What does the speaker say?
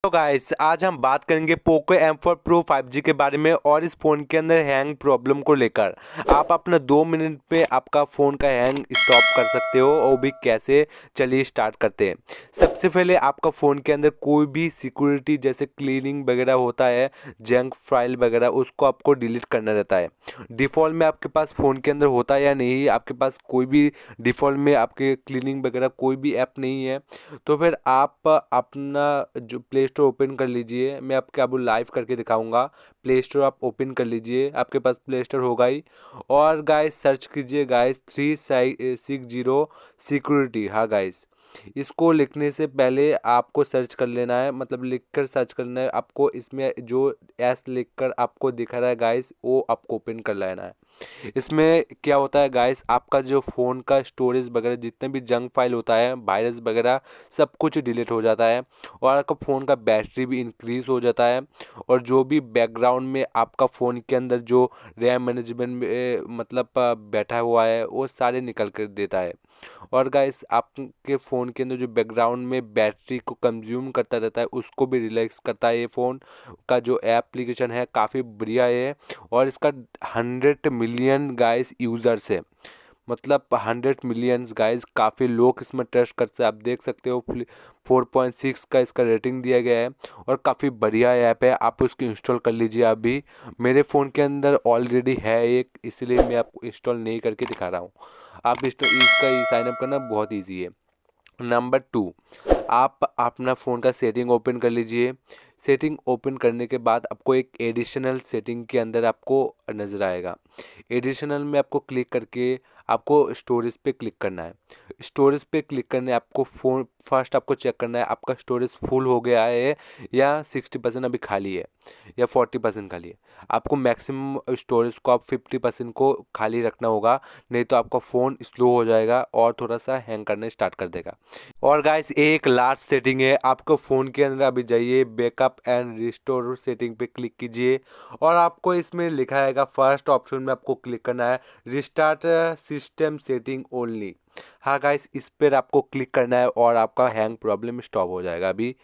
तो गाइस आज हम बात करेंगे पोको M4 Pro 5G के बारे में और इस फ़ोन के अंदर हैंग प्रॉब्लम को लेकर। आप अपना 2 मिनट में आपका फ़ोन का हैंग स्टॉप कर सकते हो और भी कैसे, चलिए स्टार्ट करते हैं। सबसे पहले आपका फ़ोन के अंदर कोई भी सिक्योरिटी जैसे क्लीनिंग वगैरह होता है, जंक फाइल वगैरह, उसको आपको डिलीट करना रहता है। डिफ़ॉल्ट में आपके पास फ़ोन के अंदर होता है या नहीं, आपके पास कोई भी डिफ़ॉल्ट में आपके क्लीनिंग वगैरह कोई भी ऐप नहीं है, तो फिर आप अपना जो प्ले स्टोर ओपन कर लीजिए। मैं आपको अब लाइव करके दिखाऊंगा। प्ले स्टोर आप ओपन कर लीजिए, आपके पास प्ले स्टोर होगा ही। और गाइस सर्च कीजिए गाइस 360 सिक्योरिटी। हाँ गाइस, इसको लिखने से पहले आपको सर्च कर लेना है, मतलब लिखकर सर्च करना है आपको। इसमें जो एस लिखकर आपको दिख रहा है गाइस, वो आपको ओपन कर लेना है। इसमें क्या होता है गाइस, आपका जो फ़ोन का स्टोरेज वगैरह जितने भी जंक फाइल होता है, वायरस वगैरह, सब कुछ डिलीट हो जाता है और आपका फ़ोन का बैटरी भी इंक्रीज़ हो जाता है। और जो भी बैकग्राउंड में आपका फ़ोन के अंदर जो रैम मैनेजमेंट में मतलब बैठा हुआ है, वो सारे निकल कर देता है। और गाइस आपके फ़ोन के अंदर जो बैकग्राउंड में बैटरी को कंज्यूम करता रहता है, उसको भी रिलैक्स करता है। ये फ़ोन का जो एप्लीकेशन है काफ़ी बढ़िया है और इसका 100 मिलियन गाइस यूज़र्स है, मतलब 100 मिलियंस गाइस। काफ़ी लोग इसमें ट्रस्ट करते हैं। आप देख सकते हो 4.6 का इसका रेटिंग दिया गया है और काफ़ी बढ़िया ऐप है। आप उसको इंस्टॉल कर लीजिए अभी। मेरे फ़ोन के अंदर ऑलरेडी है एक, इसलिए मैं आपको इंस्टॉल नहीं करके दिखा रहा हूँ। आप इसका साइन अप करना बहुत ईजी है। नंबर 2, आप अपना फ़ोन का सेटिंग ओपन कर लीजिए। सेटिंग ओपन करने के बाद आपको एक एडिशनल सेटिंग के अंदर आपको नज़र आएगा। एडिशनल में आपको क्लिक करके आपको स्टोरेज पे क्लिक करना है। स्टोरेज पे क्लिक करने आपको फ़ोन फर्स्ट आपको चेक करना है आपका स्टोरेज फुल हो गया है या 60% अभी खाली है या 40% खाली है। आपको मैक्सिमम स्टोरेज को आप 50% को खाली रखना होगा, नहीं तो आपका फ़ोन स्लो हो जाएगा और थोड़ा सा हैंग करना स्टार्ट कर देगा। और गाइस एक लास्ट सेटिंग है, आपको फ़ोन के अंदर अभी जाइए, बैकअप एंड रिस्टोर सेटिंग पे क्लिक कीजिए और आपको इसमें लिखा आएगा फर्स्ट ऑप्शन में आपको क्लिक करना है रिस्टार्ट सिस्टम सेटिंग ओनली। हाँ गाइस, इस पर आपको क्लिक करना है और आपका हैंग प्रॉब्लम स्टॉप हो जाएगा अभी।